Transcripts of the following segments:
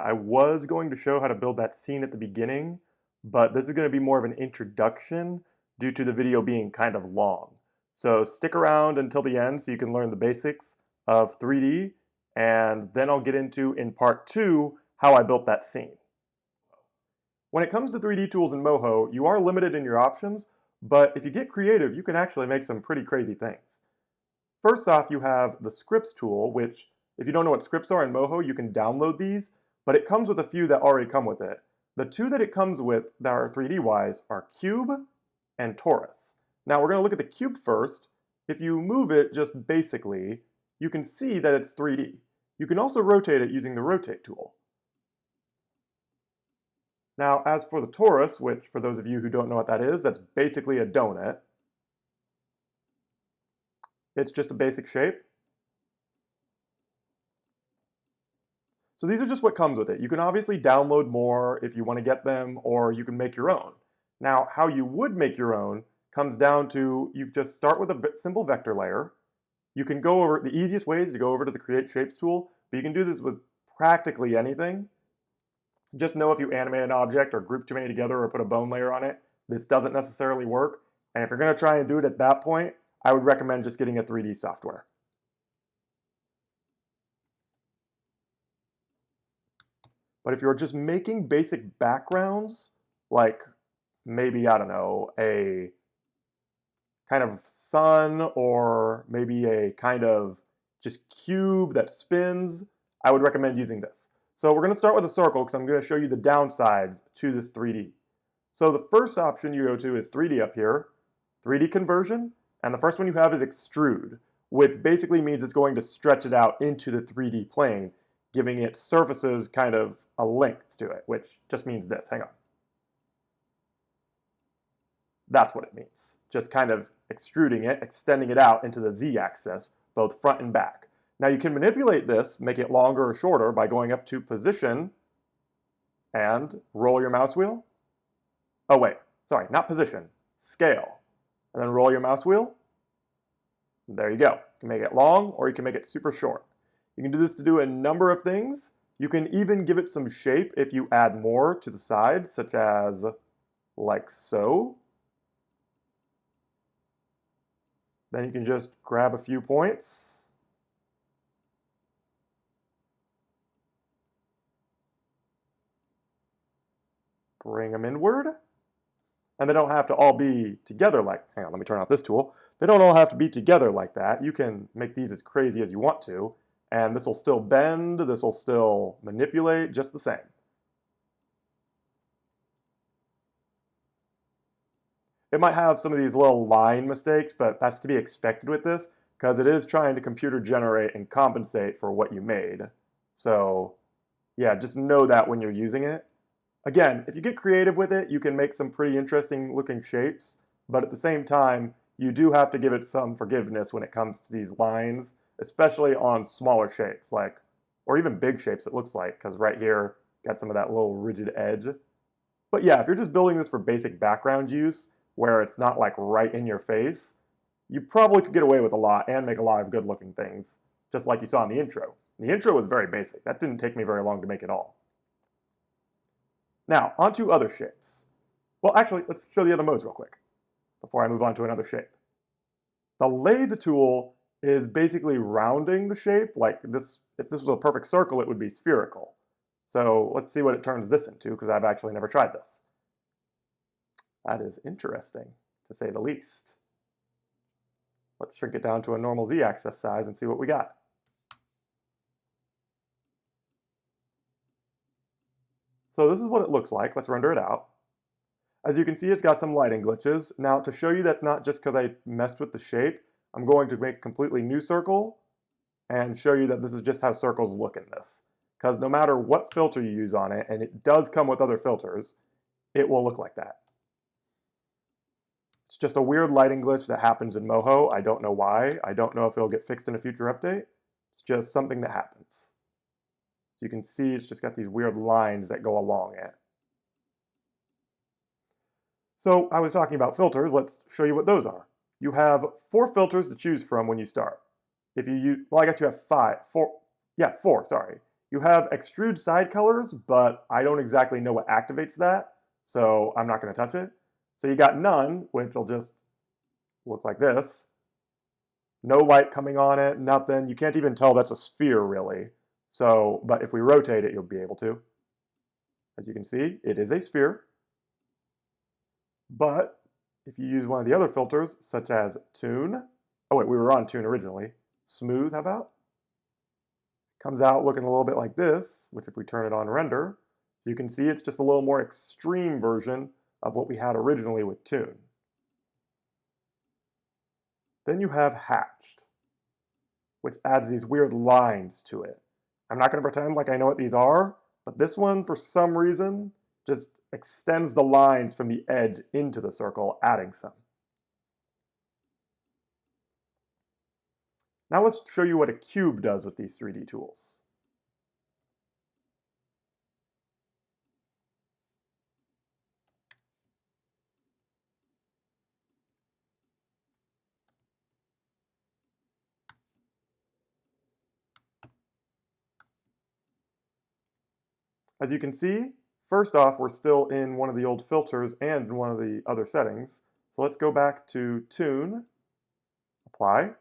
I was going to show how to build that scene at the beginning, but this is going to be more of an introduction due to the video being kind of long. So stick around until the end so you can learn the basics of 3D, and then I'll get into, in part 2, how I built that scene. When it comes to 3D tools in Moho, you are limited in your options, but if you get creative, you can actually make some pretty crazy things. First off, you have the scripts tool, which, if you don't know what scripts are in Moho, you can download these, but it comes with a few that already come with it. The two that it comes with that are 3D-wise are cube and torus. Now we're going to look at the cube first. If you move it just basically, you can see that it's 3D. You can also rotate it using the rotate tool. Now as for the torus, which for those of you who don't know what that is, that's basically a donut. It's just a basic shape. So these are just what comes with it. You can obviously download more if you want to get them, or you can make your own. Now, how you would make your own comes down to, you just start with a simple vector layer. You can go over, the easiest way is to go over to the Create Shapes tool, but you can do this with practically anything. Just know if you animate an object or group too many together or put a bone layer on it, this doesn't necessarily work. And if you're going to try and do it at that point, I would recommend just getting a 3D software. But if you're just making basic backgrounds, like maybe, I don't know, a kind of sun or maybe a kind of just cube that spins, I would recommend using this. So we're going to start with a circle because I'm going to show you the downsides to this 3D. So the first option you go to is 3D up here, 3D conversion, and the first one you have is Extrude, which basically means it's going to stretch it out into the 3D plane, giving it surfaces kind of a length to it, which just means this. Hang on. That's what it means. Just kind of extruding it, extending it out into the Z-axis, both front and back. Now you can manipulate this, make it longer or shorter by going up to Position and roll your mouse wheel. Oh wait, sorry, not Position, Scale. And then roll your mouse wheel. There you go. You can make it long or you can make it super short. You can do this to do a number of things. You can even give it some shape if you add more to the side, such as like so. Then you can just grab a few points. Bring them inward. And they don't have to all be together like, hang on, let me turn off this tool. They don't all have to be together like that. You can make these as crazy as you want to. And this will still bend, this will still manipulate, just the same. It might have some of these little line mistakes, but that's to be expected with this, because it is trying to computer generate and compensate for what you made. So yeah, just know that when you're using it. Again, if you get creative with it, you can make some pretty interesting looking shapes, but at the same time, you do have to give it some forgiveness when it comes to these lines, especially on smaller shapes, like, or even big shapes it looks like, because right here, got some of that little rigid edge. But yeah, if you're just building this for basic background use, where it's not like right in your face, you probably could get away with a lot and make a lot of good looking things, just like you saw in the intro. The intro was very basic. That didn't take me very long to make it all. Now, onto other shapes. Well, actually, let's show the other modes real quick before I move on to another shape. The lathe tool is basically rounding the shape. Like this, if this was a perfect circle, it would be spherical. So let's see what it turns this into, because I've actually never tried this. That is interesting, to say the least. Let's shrink it down to a normal Z-axis size and see what we got. So this is what it looks like. Let's render it out. As you can see, it's got some lighting glitches. Now, to show you that's not just because I messed with the shape, I'm going to make a completely new circle and show you that this is just how circles look in this. Because no matter what filter you use on it, and it does come with other filters, it will look like that. It's just a weird lighting glitch that happens in Moho. I don't know why. I don't know if it'll get fixed in a future update. It's just something that happens. So you can see it's just got these weird lines that go along it. So I was talking about filters. Let's show you what those are. You have 4 filters to choose from when you start. If you use, well, I guess you have 4, sorry. You have extrude side colors, but I don't exactly know what activates that, so I'm not going to touch it. So you got none, which will just look like this. No light coming on it, nothing. You can't even tell that's a sphere, really. So, but if we rotate it, you'll be able to. As you can see, it is a sphere. But if you use one of the other filters, such as Tune, oh wait, we were on Tune originally. Smooth, how about? Comes out looking a little bit like this, which if we turn it on render, you can see it's just a little more extreme version of what we had originally with Tune. Then you have Hatched, which adds these weird lines to it. I'm not going to pretend like I know what these are, but this one, for some reason, just extends the lines from the edge into the circle, adding some. Now let's show you what a cube does with these 3D tools. As you can see, first off, we're still in one of the old filters and in one of the other settings. So let's go back to Tune, Apply,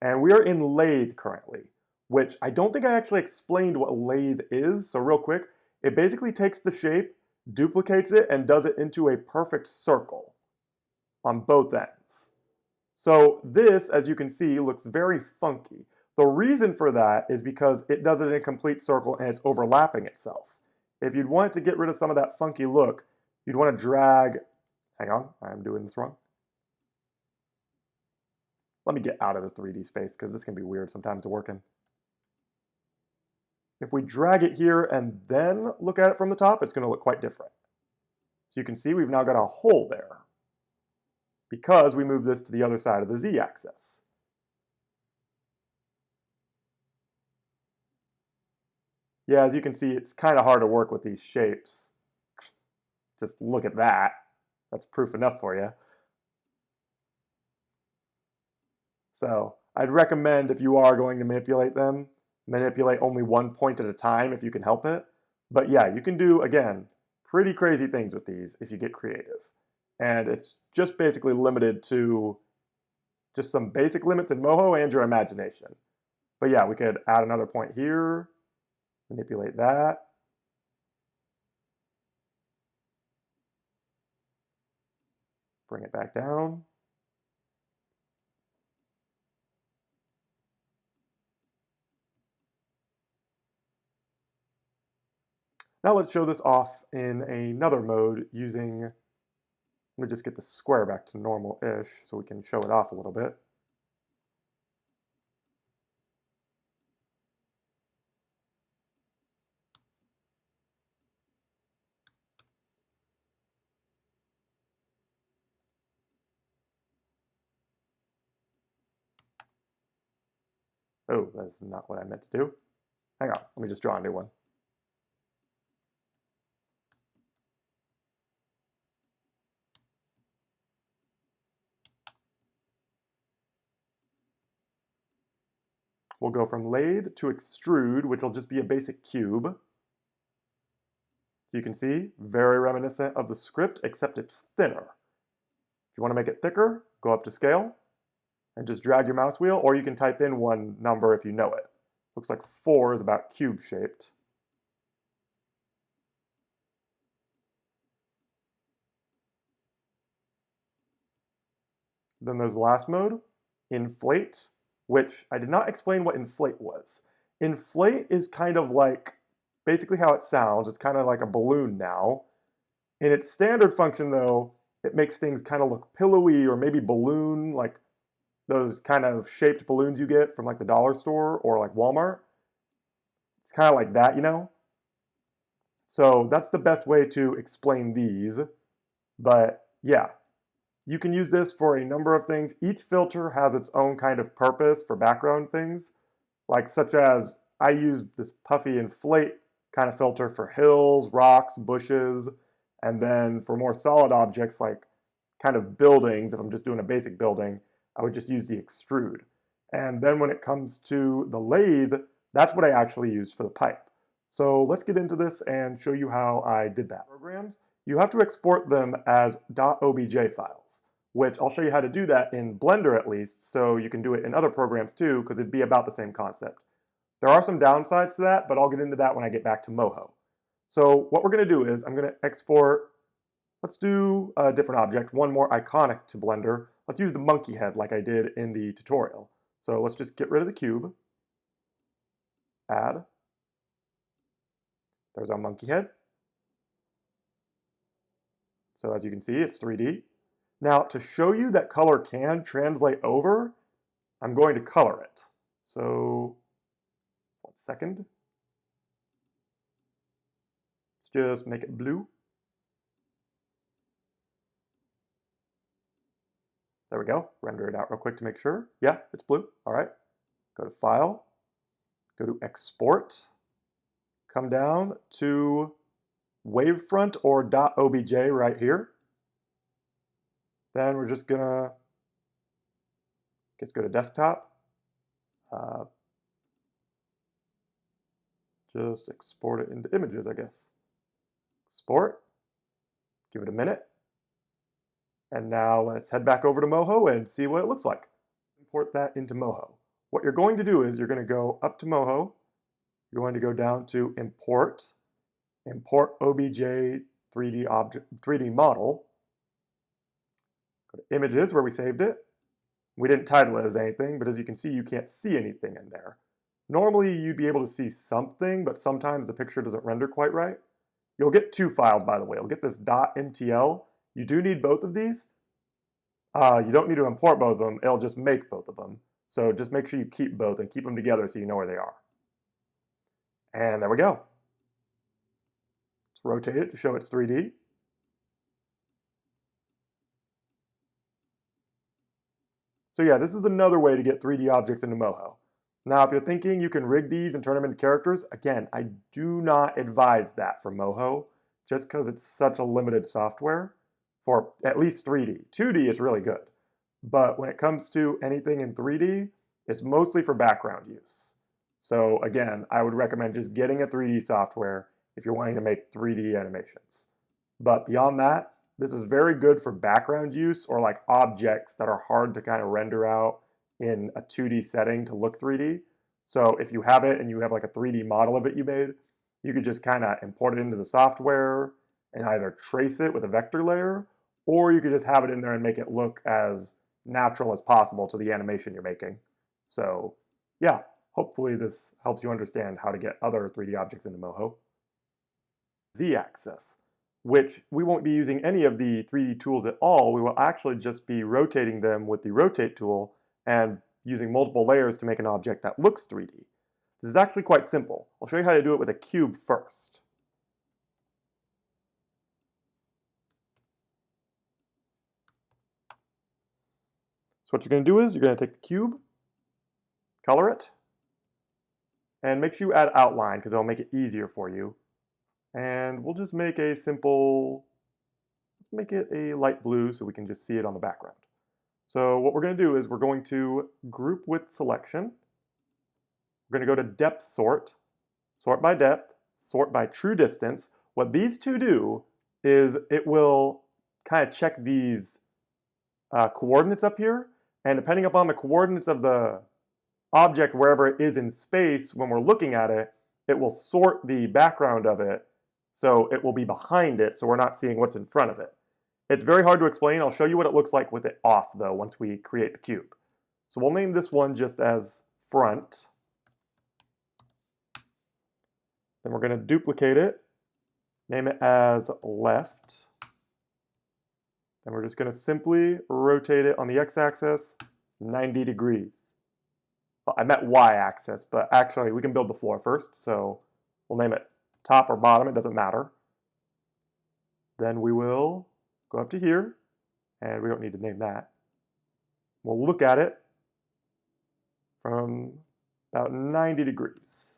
and we are in Lathe currently, which I don't think I actually explained what Lathe is. So real quick, it basically takes the shape, duplicates it, and does it into a perfect circle on both ends. So this, as you can see, looks very funky. The reason for that is because it does it in a complete circle and it's overlapping itself. If you'd want to get rid of some of that funky look, you'd want to drag, hang on, I'm doing this wrong. Let me get out of the 3D space because this can be weird sometimes to work in. If we drag it here and then look at it from the top, it's going to look quite different. So you can see we've now got a hole there because we moved this to the other side of the z-axis. Yeah, as you can see, it's kind of hard to work with these shapes. Just look at that. That's proof enough for you. So I'd recommend if you are going to manipulate them, manipulate only one point at a time if you can help it. But yeah, you can do, again, pretty crazy things with these if you get creative. And it's just basically limited to just some basic limits in Moho and your imagination. But yeah, we could add another point here, manipulate that. Bring it back down. Now let's show this off in another mode using, let me just get the square back to normal-ish so we can show it off a little bit. Oh, that's not what I meant to do. Hang on, let me just draw a new one. We'll go from lathe to extrude, which will just be a basic cube. So you can see, very reminiscent of the script, except it's thinner. If you want to make it thicker, go up to scale and just drag your mouse wheel, or you can type in one number if you know it. Looks like 4 is about cube shaped. Then there's the last mode, inflate, which I did not explain what inflate was. Inflate is kind of like basically how it sounds. It's kind of like a balloon now. In its standard function though, it makes things kind of look pillowy or maybe balloon, like those kind of shaped balloons you get from like the dollar store or like Walmart. It's kind of like that, you know? So that's the best way to explain these. But yeah, you can use this for a number of things. Each filter has its own kind of purpose for background things, like such as I use this puffy inflate kind of filter for hills, rocks, bushes, and then for more solid objects like kind of buildings, if I'm just doing a basic building, I would just use the extrude. And then when it comes to the lathe, that's what I actually use for the pipe. So let's get into this and show you how I did that. Programs, you have to export them as .obj files, which I'll show you how to do that in Blender at least, so you can do it in other programs too, because it'd be about the same concept. There are some downsides to that, but I'll get into that when I get back to Moho. So what we're going to do is I'm going to export, let's do a different object, one more iconic to Blender. Let's use the monkey head like I did in the tutorial. So let's just get rid of the cube, add, there's our monkey head. So as you can see, it's 3D. Now to show you that color can translate over, I'm going to color it. So 1 second. Let's just make it blue. There we go. Render it out real quick to make sure. Yeah, it's blue. All right. Go to File, go to Export, come down to Wavefront or .obj right here. Then we're just gonna go to Desktop. Just export it into images, I guess. Export. Give it a minute. And now let's head back over to Moho and see what it looks like. Import that into Moho. What you're going to do is you're going to go up to Moho. You're going to go down to Import, Import OBJ 3D model. Go to Images where we saved it. We didn't title it as anything, but as you can see, you can't see anything in there. Normally you'd be able to see something, but sometimes the picture doesn't render quite right. You'll get 2 files, by the way. You'll get this .mtl. You do need both of these. You don't need to import both of them. It'll just make both of them. So just make sure you keep both and keep them together so you know where they are. And there we go. Let's rotate it to show it's 3D. So yeah, this is another way to get 3D objects into Moho. Now, if you're thinking you can rig these and turn them into characters, again, I do not advise that for Moho, just because it's such a limited software for at least 3D. 2D is really good, but when it comes to anything in 3D, it's mostly for background use. So again, I would recommend just getting a 3D software if you're wanting to make 3D animations. But beyond that, this is very good for background use or like objects that are hard to kind of render out in a 2D setting to look 3D. So if you have it and you have like a 3D model of it you made, you could just kind of import it into the software and either trace it with a vector layer, or you could just have it in there and make it look as natural as possible to the animation you're making. So yeah, hopefully this helps you understand how to get other 3D objects into Moho. Z-axis, which we won't be using any of the 3D tools at all. We will actually just be rotating them with the rotate tool and using multiple layers to make an object that looks 3D. This is actually quite simple. I'll show you how to do it with a cube first. So what you're going to do is you're going to take the cube, color it, and make sure you add outline because it'll make it easier for you. And we'll just make a simple, let's make it a light blue so we can just see it on the background. So what we're going to do is we're going to group with selection. We're going to go to depth sort, sort by depth, sort by true distance. What these two do is it will kind of check these coordinates up here, and depending upon the coordinates of the object wherever it is in space when we're looking at it, it will sort the background of it so it will be behind it so we're not seeing what's in front of it. It's very hard to explain. I'll show you what it looks like with it off though once we create the cube. So we'll name this one just as front. Then we're going to duplicate it, name it as left. And we're just going to simply rotate it on the x-axis 90 degrees. Well, I meant y-axis, but actually we can build the floor first, so we'll name it top or bottom, it doesn't matter. Then we will go up to here, and we don't need to name that. We'll look at it from about 90 degrees.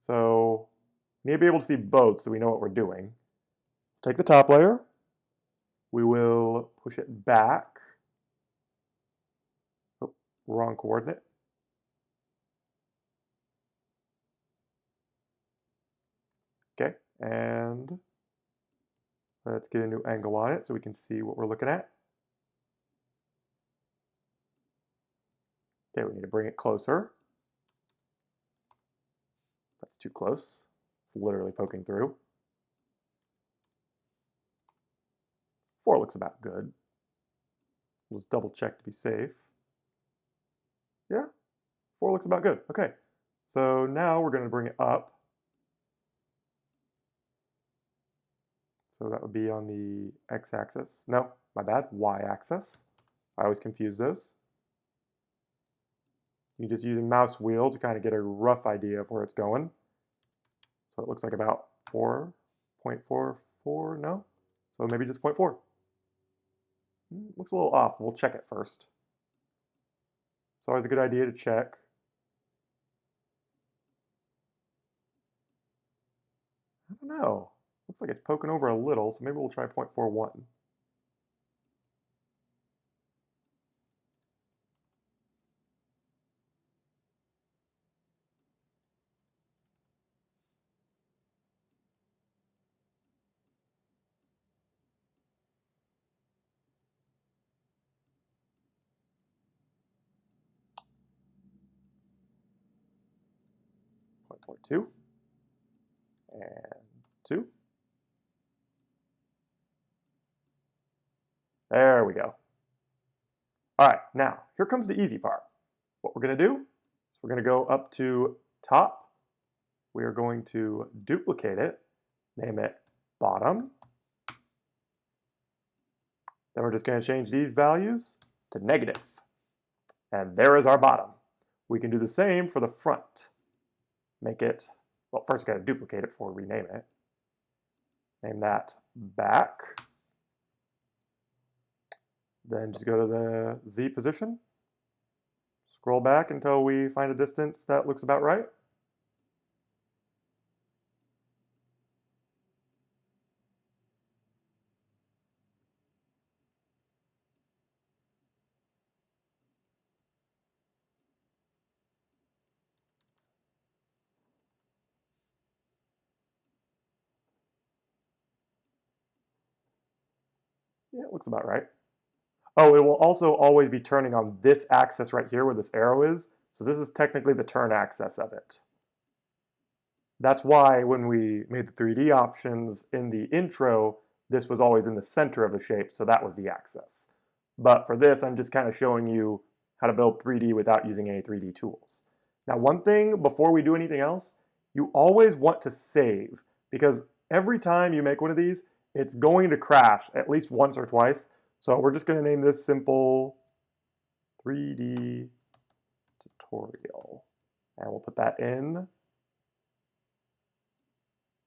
So we need to be able to see both so we know what we're doing. Take the top layer. We will push it back. Oh, wrong coordinate. Okay, and let's get a new angle on it so we can see what we're looking at. Okay, we need to bring it closer. That's too close. It's literally poking through. 4 looks about good. We'll just double check to be safe. Yeah, 4 looks about good. Okay, so now we're going to bring it up. So that would be on the x-axis. No, my bad, y-axis. I always confuse those. You just use a mouse wheel to kind of get a rough idea of where it's going. So it looks like about 4.44, no? So maybe just 0.4. Looks a little off. We'll check it first. It's always a good idea to check. I don't know. Looks like it's poking over a little, so maybe we'll try 0.41. Point 2 and 2. There we go. All right, now here comes the easy part. What we're going to do is we're going to go up to top. We are going to duplicate it, name it bottom. Then we're just going to change these values to negative. And there is our bottom. We can do the same for the front. Make it, well, first we got to duplicate it before we rename it. Name that back. Then just go to the Z position. Scroll back until we find a distance that looks about right. Yeah, it looks about right. Oh, it will also always be turning on this axis right here where this arrow is. So this is technically the turn axis of it. That's why when we made the 3D options in the intro, this was always in the center of the shape, so that was the axis. But for this, I'm just kind of showing you how to build 3D without using any 3D tools. Now, one thing before we do anything else, you always want to save, because every time you make one of these, it's going to crash at least once or twice. So we're just going to name this simple 3D tutorial. And we'll put that in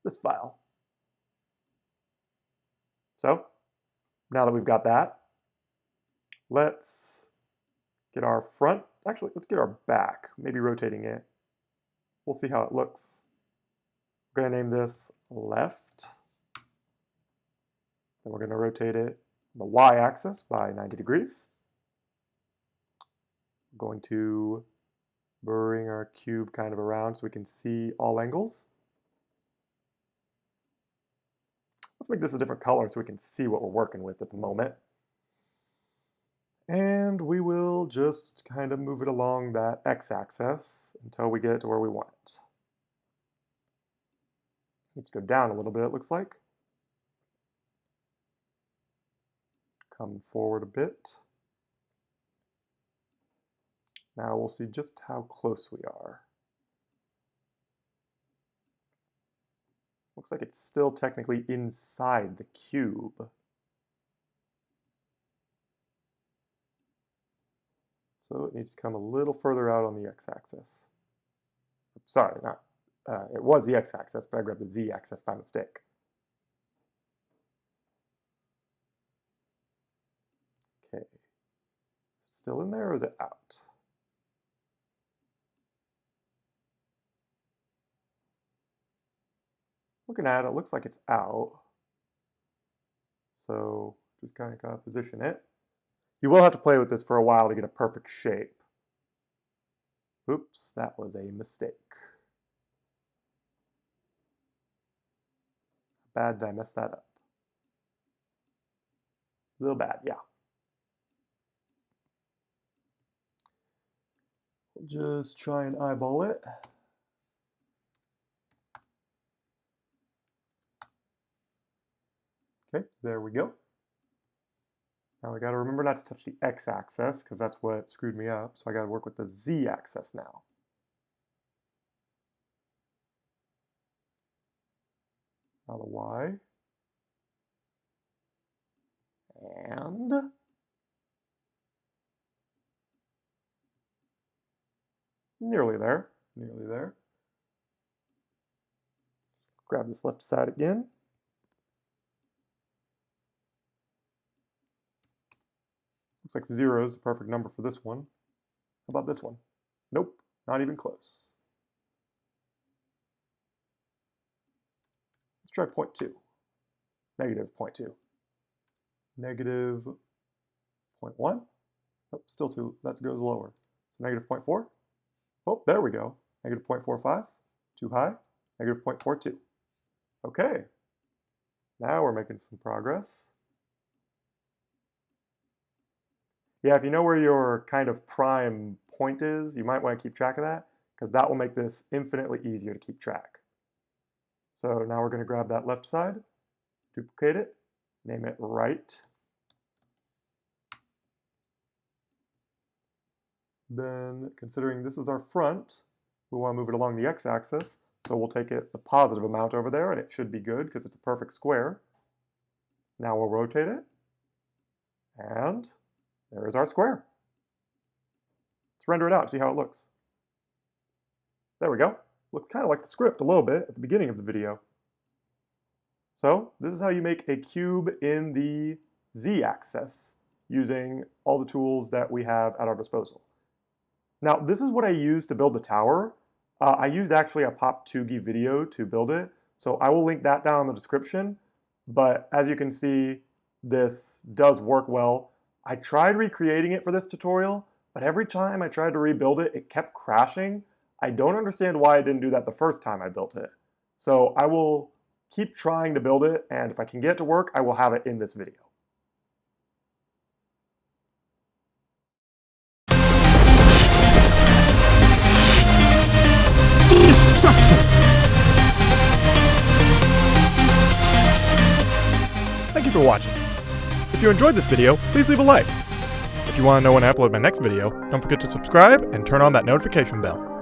this file. So now that we've got that, let's get our front, actually let's get our back, maybe rotating it. We'll see how it looks. We're gonna name this left. Then we're gonna rotate it on the y-axis by 90 degrees. I'm going to bring our cube kind of around so we can see all angles. Let's make this a different color so we can see what we're working with at the moment. And we will just kind of move it along that x-axis until we get it to where we want it. Let's go down a little bit, it looks like. Come forward a bit. Now we'll see just how close we are. Looks like it's still technically inside the cube. So it needs to come a little further out on the x-axis. Sorry, not, it was the x-axis, but I grabbed the z-axis by mistake. Okay, still in there or is it out? Looking at it, it looks like it's out. So just kind of position it. You will have to play with this for a while to get a perfect shape. Oops, that was a mistake. Bad that I messed that up. A little bad, yeah. We'll just try and eyeball it. Okay, there we go. Now I gotta remember not to touch the x-axis because that's what screwed me up. So I gotta work with the z-axis now. Now the y. And nearly there, nearly there. Grab this left side again. Looks like 0 is the perfect number for this one. How about this one? Nope, not even close. Let's try 0.2. Negative 0.2. Negative 0.1. Oh, still too, that goes lower. So negative 0.4. Oh, there we go. Negative 0.45. Too high. Negative 0.42. Okay. Now we're making some progress. Yeah, if you know where your kind of prime point is, you might want to keep track of that, because that will make this infinitely easier to keep track. So now we're going to grab that left side, duplicate it, name it right. Then, considering this is our front, we want to move it along the x-axis, so we'll take it the positive amount over there, and it should be good because it's a perfect square. Now we'll rotate it, and there is our square. Let's render it out and see how it looks. There we go. Looks kind of like the script a little bit at the beginning of the video. So this is how you make a cube in the z-axis using all the tools that we have at our disposal. Now this is what I used to build the tower. I used actually a Poptoogi video to build it, so I will link that down in the description. But as you can see, this does work well. I tried recreating it for this tutorial, but every time I tried to rebuild it, it kept crashing. I don't understand why I didn't do that the first time I built it. So I will keep trying to build it, and if I can get it to work, I will have it in this video. Thank you for watching. If you enjoyed this video, please leave a like. If you want to know when I upload my next video, don't forget to subscribe and turn on that notification bell.